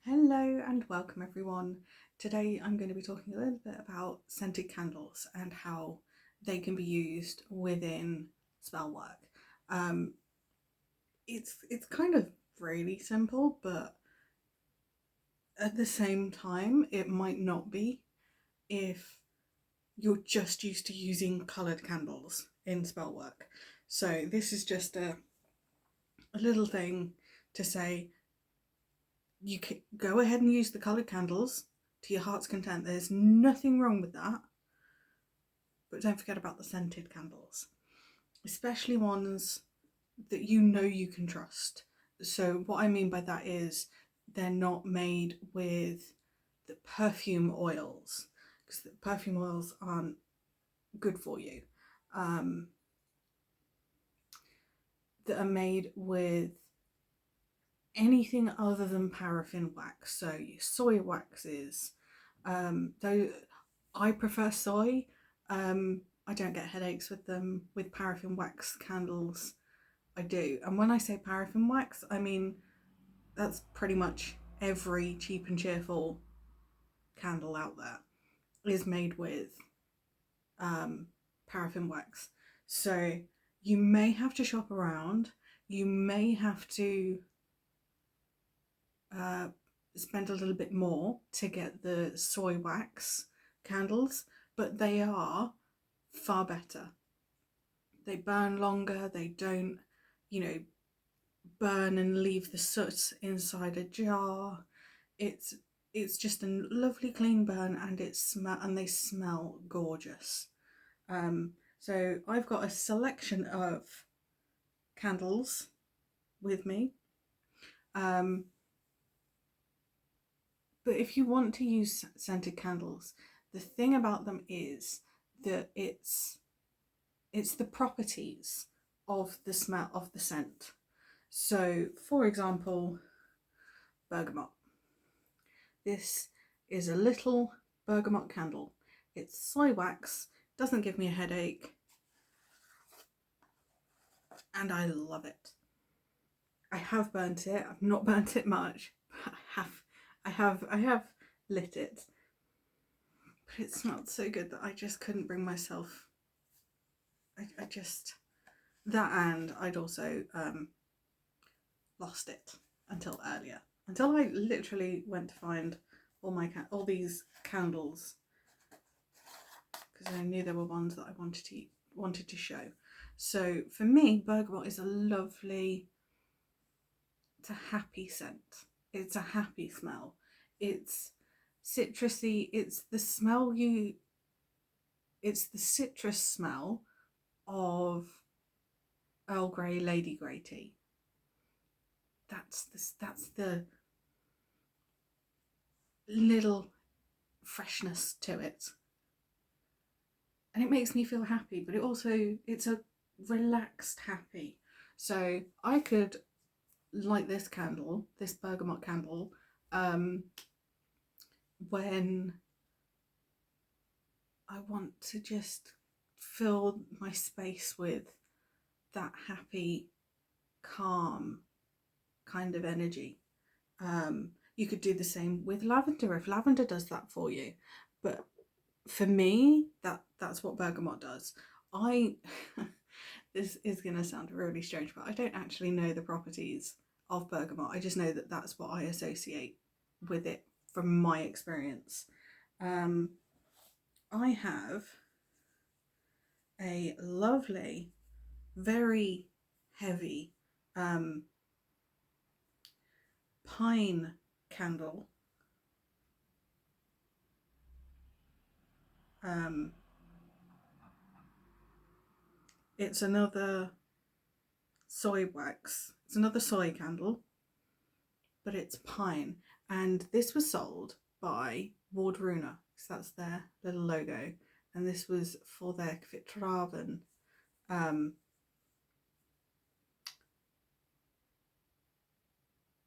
Hello and welcome everyone. Today I'm going to be talking a little bit about scented candles and how they can be used within spell work. It's kind of really simple, but at the same time it might not be if you're just used to using coloured candles in spell work. So this is just a little thing to say you can go ahead and use the coloured candles to your heart's content. There's nothing wrong with that. But don't forget about the scented candles, especially ones that you know you can trust. So what I mean by that is they're not made with the perfume oils, because the perfume oils aren't good for you. That are made with anything other than paraffin wax, so your soy waxes. Though I prefer soy, I don't get headaches with them. With paraffin wax candles, I do. And when I say paraffin wax, I mean that's pretty much every cheap and cheerful candle out there is made with paraffin wax. So you may have to shop around. You may have to spend a little bit more to get the soy wax candles, but they are far better. They burn longer, they don't, burn and leave the soot inside a jar. It's just a lovely clean burn, and they smell gorgeous. So I've got a selection of candles with me. But if you want to use scented candles, the thing about them is that it's the properties of the smell of the scent. So, for example, bergamot. This is a little bergamot candle. It's soy wax, doesn't give me a headache, and I love it. I have burnt it. I've not burnt it much, but I have lit it. But it smelled so good that I just couldn't bring myself. I just that, and I'd also lost it until I literally went to find all these candles, because I knew there were ones that I wanted to show. So for me, bergamot is it's a happy scent. It's a happy smell. It's citrusy. It's the citrus smell of Earl Grey, Lady Grey tea. That's the little freshness to it, and it makes me feel happy. But it's a relaxed happy. So I could light this bergamot candle, when I want to just fill my space with that happy, calm kind of energy. You could do the same with lavender if lavender does that for you. But for me, that's what bergamot does. This is going to sound really strange, but I don't actually know the properties of bergamot. I just know that that's what I associate with it from my experience. I have a lovely, very heavy pine candle. It's another soy wax. It's another soy candle, but it's pine. And this was sold by Wardruna, so that's their little logo. And this was for their Kvitraven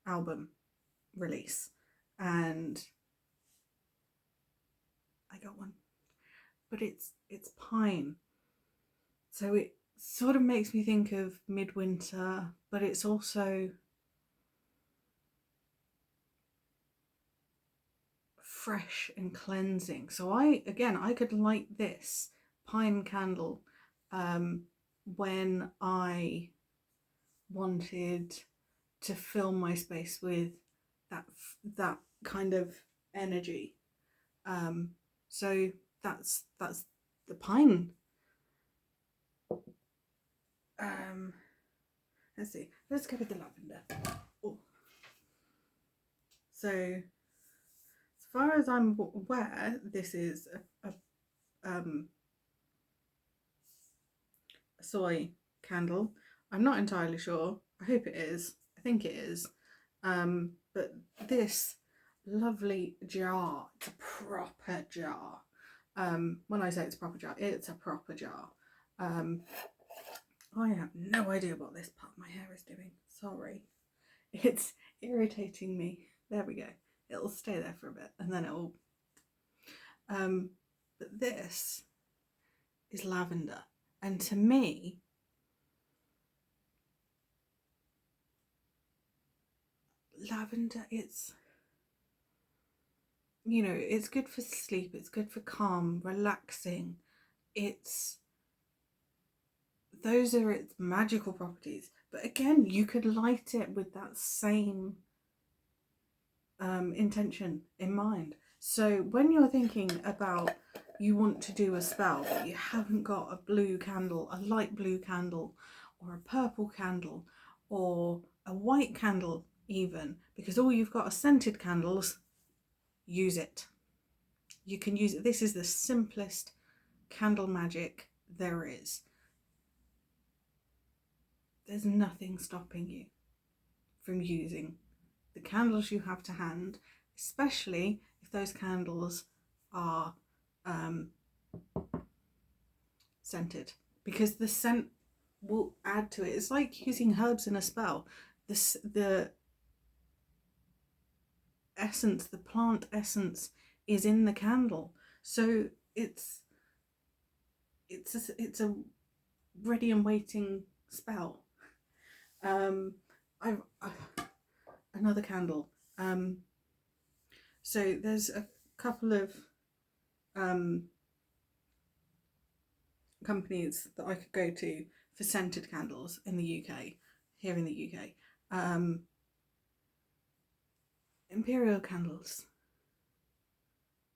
album release. And I got one, but it's pine, so it sort of makes me think of midwinter, but it's also fresh and cleansing. So I could light this pine candle when I wanted to fill my space with that kind of energy. So that's the pine. Let's see. Let's go with the lavender. Oh. So, as far as I'm aware, this is a soy candle. I'm not entirely sure. I hope it is. I think it is. But this lovely jar, it's a proper jar. When I say it's a proper jar, it's a proper jar. I have no idea what this part of my hair is doing. Sorry. It's irritating me. There we go. It'll stay there for a bit and then it'll... But this is lavender. And to me, lavender, it's, you know, it's good for sleep. It's good for calm, relaxing. Those are its magical properties. But again, you could light it with that same intention in mind. So when you're thinking about you want to do a spell but you haven't got a blue candle, a light blue candle, or a purple candle, or a white candle even, because all you've got are scented candles, use it. You can use it. This is the simplest candle magic there is. There's nothing stopping you from using the candles you have to hand, especially if those candles are scented, because the scent will add to it. It's like using herbs in a spell. The essence, the plant essence, is in the candle, so it's a ready and waiting spell. I've another candle. So there's a couple of companies that I could go to for scented candles in the UK, here in the UK. Imperial Candles.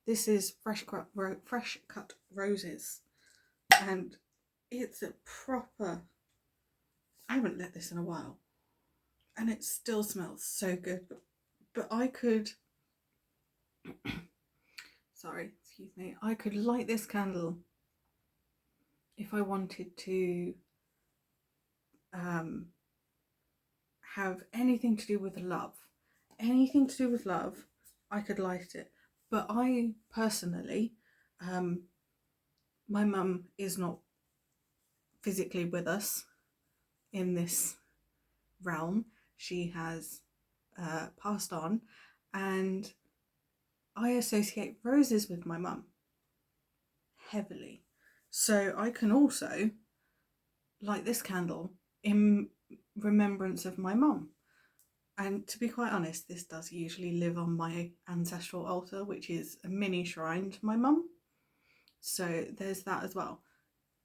This is fresh cut roses, and it's a proper... I haven't lit this in a while, and it still smells so good. But I could... sorry, excuse me. I could light this candle if I wanted to have anything to do with love. Anything to do with love, I could light it. But I personally, my mum is not physically with us in this realm. She has passed on, and I associate roses with my mum heavily. So I can also light this candle in remembrance of my mum. And to be quite honest, this does usually live on my ancestral altar, which is a mini shrine to my mum. So there's that as well.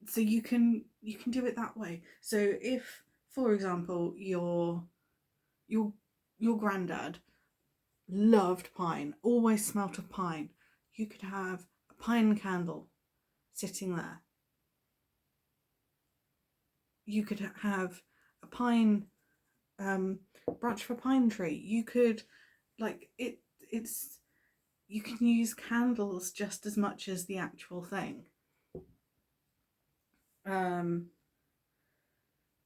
So you can do it that way. So if, for example, your granddad loved pine, always smelt of pine, you could have a pine candle sitting there. You could have a pine branch for pine tree. You could, like, you can use candles just as much as the actual thing.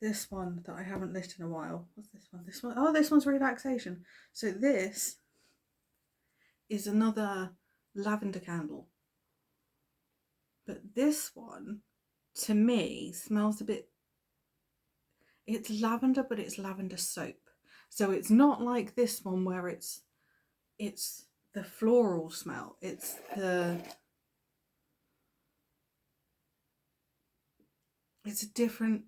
This one that I haven't lit in a while. What's this one? This one, oh, this one's relaxation. So this is another lavender candle. But this one, to me, smells a bit... it's lavender, but it's lavender soap. So it's not like this one where it's the floral smell. It's a different,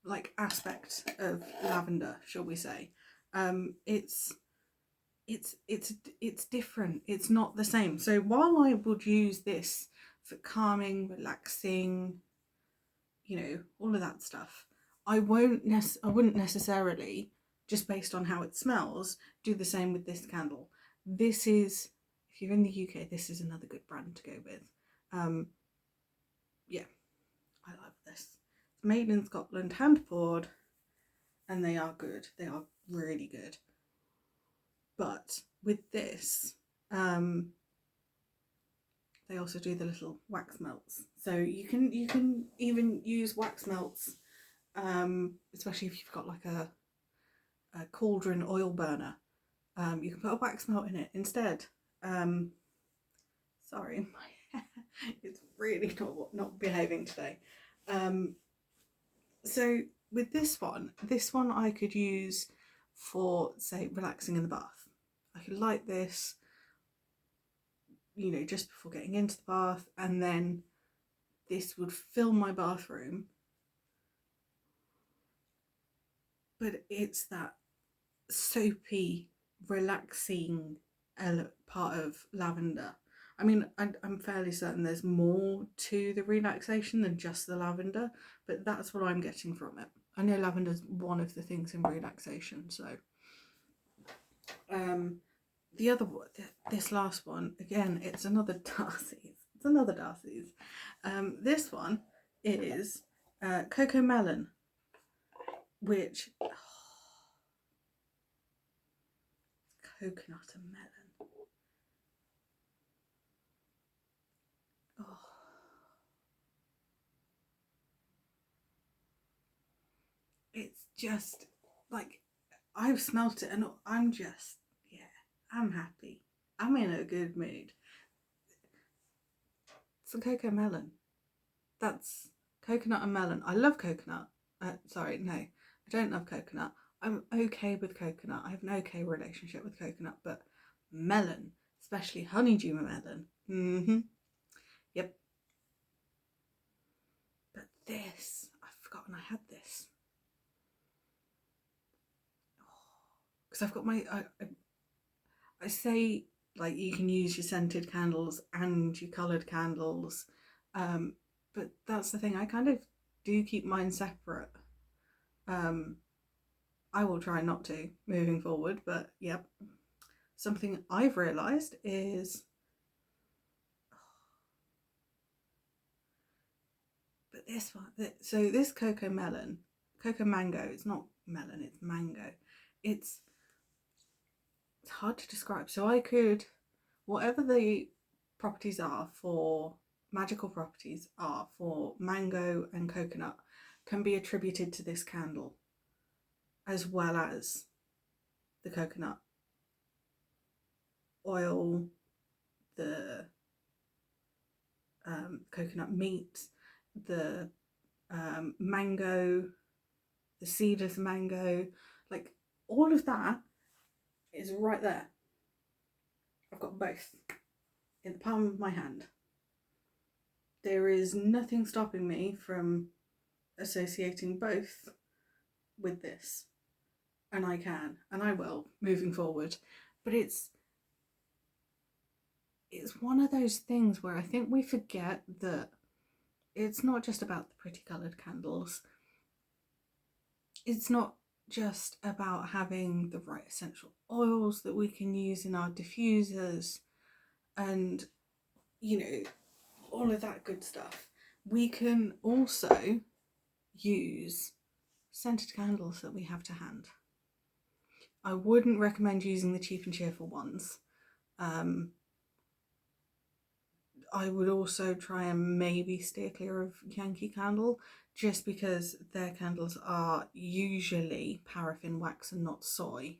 like, aspect of lavender, shall we say. It's it's different. It's not the same. So while I would use this for calming, relaxing, all of that stuff, I wouldn't necessarily, just based on how it smells, do the same with this candle. This is, if you're in the UK, this is another good brand to go with. Yeah, I love this. It's made in Scotland, hand poured, and they are good. They are really good. But with this, they also do the little wax melts. So you can even use wax melts, especially if you've got like a cauldron oil burner. You can put a wax melt in it instead. Sorry, my hair is really not behaving today. So with this one I could use for, say, relaxing in the bath. I could light this, just before getting into the bath, and then this would fill my bathroom. But it's that soapy, relaxing part of lavender. I mean, I'm fairly certain there's more to the relaxation than just the lavender, but that's what I'm getting from it. I know lavender's one of the things in relaxation, so the other one, this last one, again, it's another Darcy's. It's another Darcy's. This one is Cocoa Melon, which coconut and melon. Oh. It's just like, I've smelt it and I'm just, yeah, I'm happy. I'm in a good mood. It's a cocoa melon. That's coconut and melon. I love coconut. Sorry, no, I don't love coconut. I'm okay with coconut. I have an okay relationship with coconut, but melon, especially honeydew melon. Yep. But this, I've forgotten I had this. Because I've got my, I say, like, you can use your scented candles and your coloured candles, but that's the thing, I kind of do keep mine separate. I will try not to moving forward, but yep. Something I've realised is, but this one, so this cocoa mango, it's not melon, it's mango. It's hard to describe. So I could, whatever the properties are for, magical properties are for mango and coconut, can be attributed to this candle, as well as the coconut oil, the coconut meat, the mango, the seed of the mango, like all of that is right there. I've got both in the palm of my hand. There is nothing stopping me from associating both with this, and I can, and I will, moving forward. But it's one of those things where I think we forget that it's not just about the pretty coloured candles. It's not just about having the right essential oils that we can use in our diffusers and, all of that good stuff. We can also use scented candles that we have to hand. I wouldn't recommend using the cheap and cheerful ones. I would also try and maybe steer clear of Yankee Candle, just because their candles are usually paraffin wax and not soy.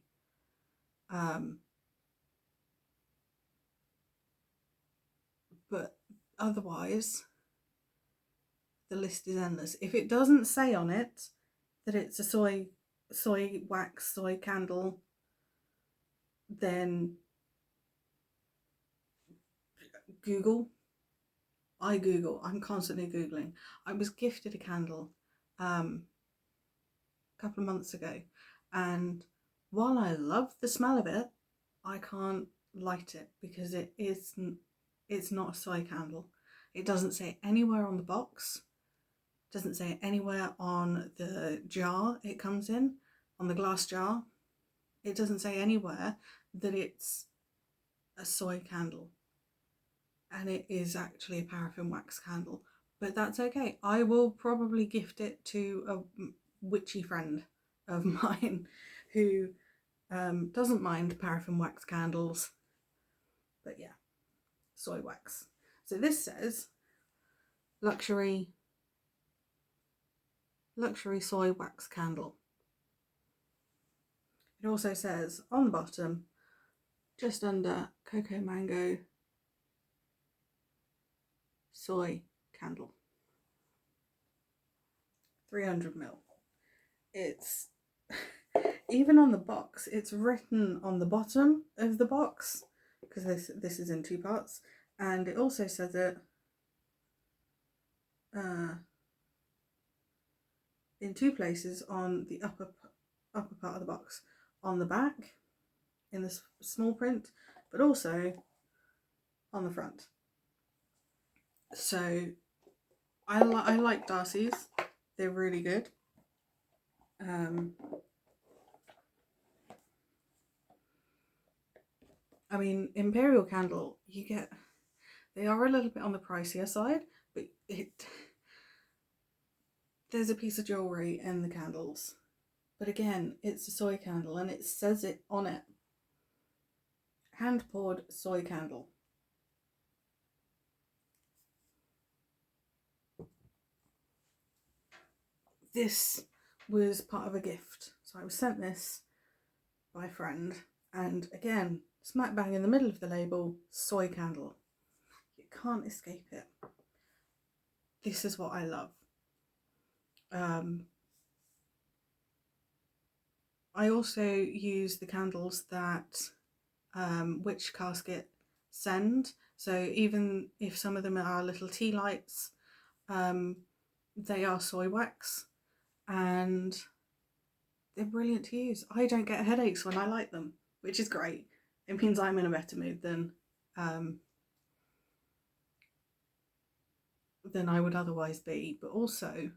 But otherwise, the list is endless. If it doesn't say on it that it's a soy wax, soy candle, then Google. I'm constantly Googling. I was gifted a candle a couple of months ago, and while I love the smell of it, I can't light it because it's not a soy candle. It doesn't say anywhere on the box, doesn't say anywhere on the jar it comes in, on the glass jar. It doesn't say anywhere that it's a soy candle, and it is actually a paraffin wax candle. But that's okay. I will probably gift it to a witchy friend of mine who doesn't mind paraffin wax candles. But yeah, soy wax. So this says luxury soy wax candle. It also says on the bottom, just under cocoa mango soy candle. 300ml. It's even on the box, it's written on the bottom of the box, because this is in two parts, and it also says it in two places on the upper part of the box, on the back in the small print, but also on the front. So I like Darcy's. They're really good. I mean, Imperial Candle, they are a little bit on the pricier side, but there's a piece of jewellery in the candles. But again, it's a soy candle, and it says it on it. Hand poured soy candle. This was part of a gift. So I was sent this by a friend, and again, smack bang in the middle of the label, soy candle. You can't escape it. This is what I love. I also use the candles that Witch Casket send. So even if some of them are little tea lights, they are soy wax, and they're brilliant to use. I don't get headaches when I light them, which is great. It means I'm in a better mood than I would otherwise be. But also,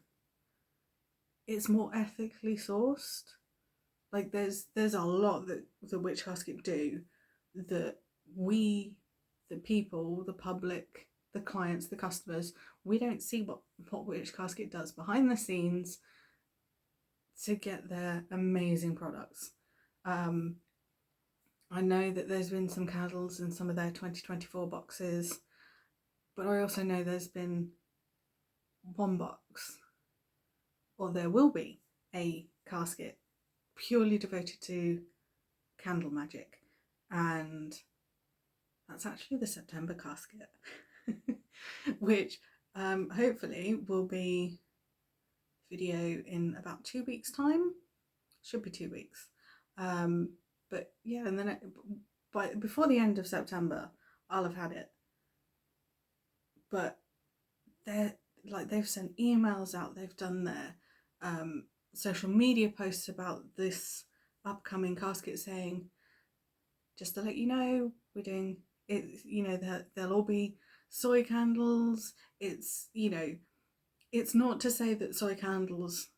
it's more ethically sourced. Like there's a lot that the Witch Casket do that we, the people, the public, the clients, the customers, we don't see what Witch Casket does behind the scenes to get their amazing products. I know that there's been some candles in some of their 2024 boxes, but I also know there's been one box, or there will be a casket purely devoted to candle magic, and that's actually the September casket, which hopefully will be video in about 2 weeks' time. Should be 2 weeks. But yeah, and then before the end of September, I'll have had it. But they've sent emails out, they've done their social media posts about this upcoming casket, saying, just to let you know, we're doing it, you know, there'll all be soy candles. It's, you know, it's not to say that soy candles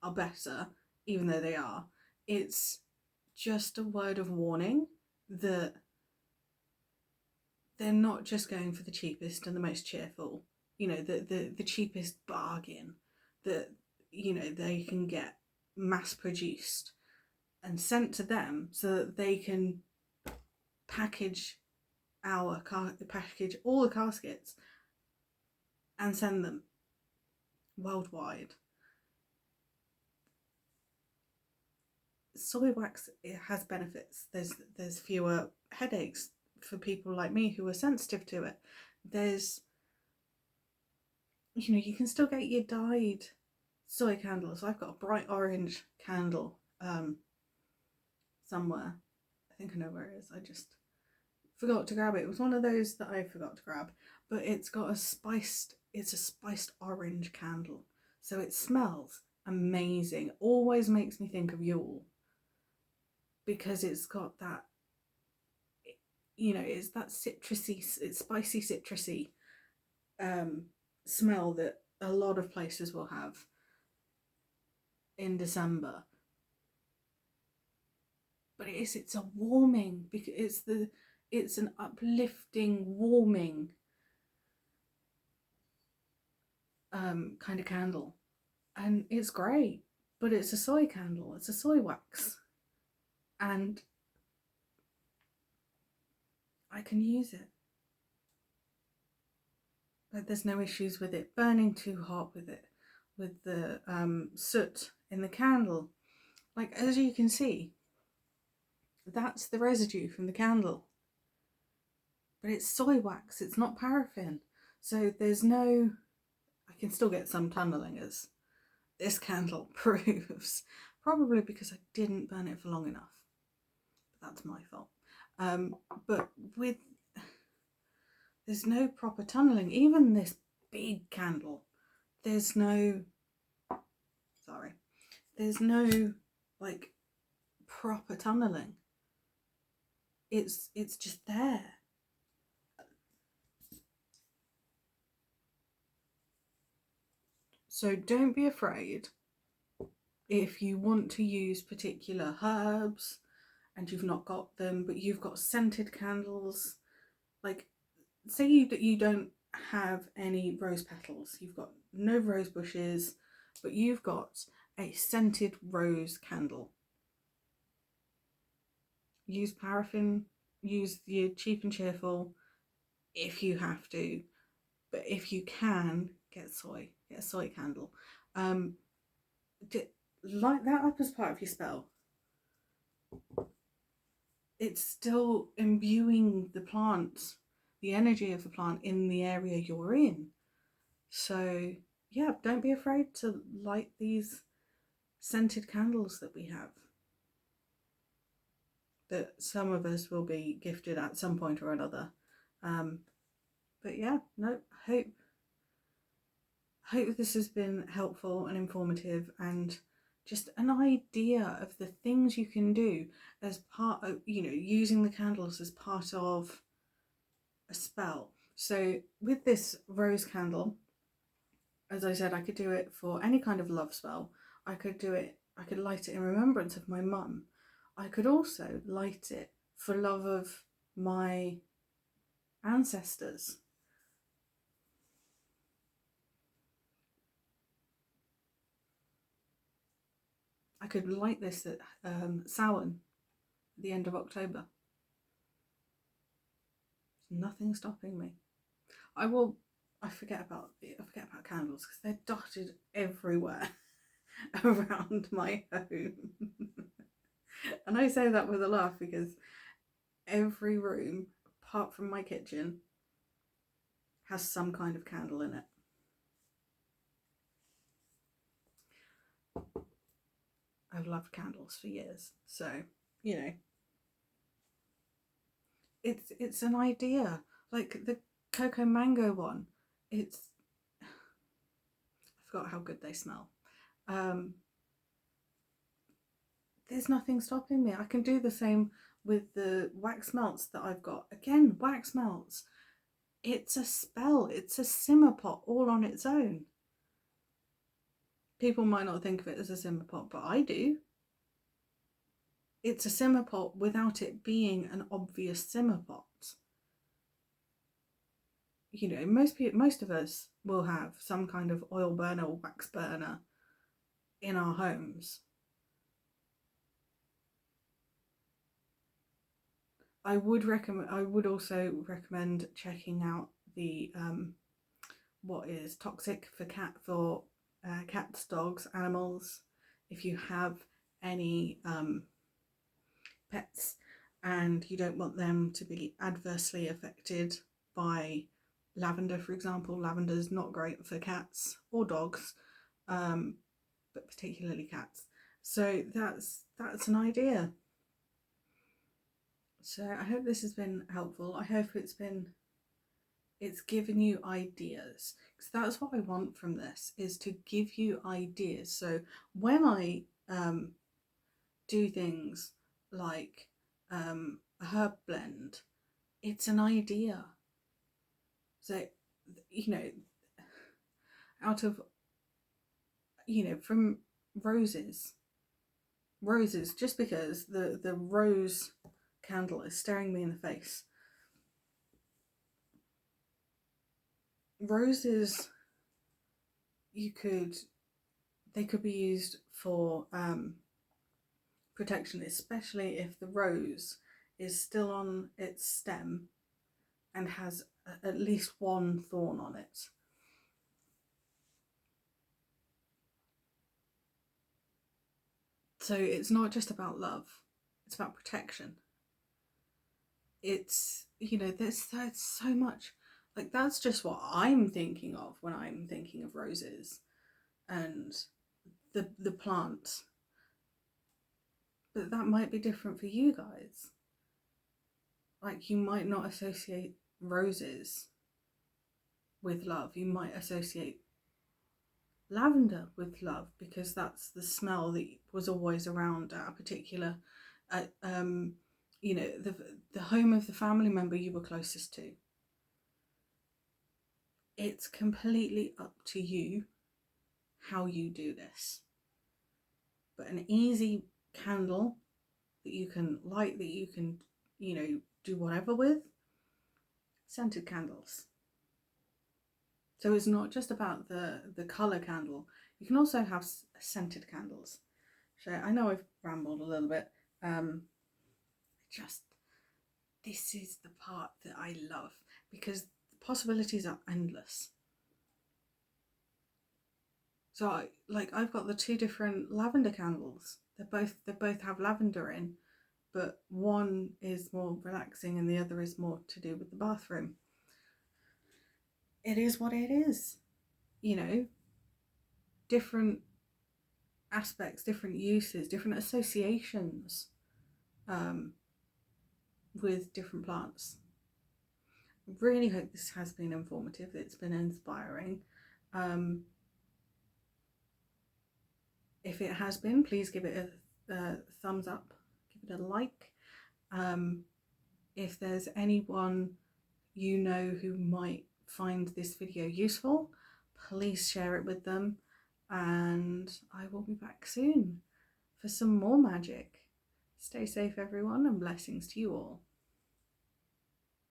are better, even though they are. It's just a word of warning that they're not just going for the cheapest and the most cheerful, you know, the cheapest bargain that, you know, they can get mass produced and sent to them so that they can package all the caskets and send them worldwide. Soy wax, it has benefits. There's fewer headaches for people like me who are sensitive to it. There's, you know, you can still get your dyed soy candles. I've got a bright orange candle somewhere. I think I know where it is. I just forgot to grab it. It was one of those that I forgot to grab, but it's a spiced orange candle, so it smells amazing. Always makes me think of Yule, because it's got that you know, it's that citrusy, it's spicy citrusy smell that a lot of places will have in December. But it's a warming, because it's an uplifting, warming kind of candle, and it's great. But it's a soy candle, it's a soy wax, and I can use it. Like, there's no issues with it burning too hot, with it, with the soot in the candle. Like, as you can see, that's the residue from the candle, but it's soy wax, it's not paraffin, so there's no, I can still get some tunneling, as this candle proves, probably because I didn't burn it for long enough. That's my fault. But with, there's no proper tunneling. Even this big candle, there's no, sorry, there's no like proper tunneling. It's just there. So don't be afraid if you want to use particular herbs and you've not got them, but you've got scented candles. Like, say that you don't have any rose petals, you've got no rose bushes, but you've got a scented rose candle. Use paraffin, use your cheap and cheerful if you have to, but if you can, get a soy candle. Light that up as part of your spell. It's still imbuing the plant, the energy of the plant in the area you're in. So yeah, don't be afraid to light these scented candles that we have, that some of us will be gifted at some point or another. But yeah, no, hope this has been helpful and informative, and just an idea of the things you can do as part of, you know, using the candles as part of a spell. So with this rose candle, as I said, I could do it for any kind of love spell. I could light it in remembrance of my mum. I could also light it for love of my ancestors. I could light this at Samhain, at the end of October. There's nothing stopping me. I forget about candles because they're dotted everywhere around my home. And I say that with a laugh because every room, apart from my kitchen, has some kind of candle in it. I've loved candles for years, so you know, it's an idea. Like the cocoa mango one, I forgot how good they smell. There's nothing stopping me. I can do the same with the wax melts that I've got. Again, wax melts. It's a spell. It's a simmer pot all on its own. People might not think of it as a simmer pot, but I do. It's a simmer pot without it being an obvious simmer pot. You know, most of us will have some kind of oil burner or wax burner in our homes. I would also recommend checking out the what is toxic for cats, dogs, animals. If you have any pets and you don't want them to be adversely affected by lavender, for example. Lavender is not great for cats or dogs, but particularly cats. So that's an idea. So I hope this has been helpful. I hope it's given you ideas, because that's what I want from this, is to give you ideas. So when I do things like a herb blend, It's an idea. So, you know, out of, from roses, just because the rose candle is staring me in the face. Roses, they could be used for protection, especially if the rose is still on its stem and has at least one thorn on it. So it's not just about love, it's about protection. It's, there's so much, like, that's just what I'm thinking of when I'm thinking of roses and the plant. But that might be different for you guys. Like, you might not associate roses with love. You might associate lavender with love because that's the smell that was always around at a particular, the home of the family member you were closest to. It's completely up to you how you do this. But an easy candle that you can light, that you can, do whatever with, scented candles. So it's not just about the colour candle. You can also have scented candles. So I know I've rambled a little bit. This is the part that I love because the possibilities are endless. So I've got the two different lavender candles. They both have lavender in, but one is more relaxing and the other is more to do with the bathroom. It is what it is, different aspects, different uses, different associations with different plants. Really hope this has been informative. It's been inspiring. If it has been, please give it a thumbs up, give it a like. If there's anyone who might find this video useful, please share it with them, and I will be back soon for some more magic. Stay safe, everyone, and blessings to you all.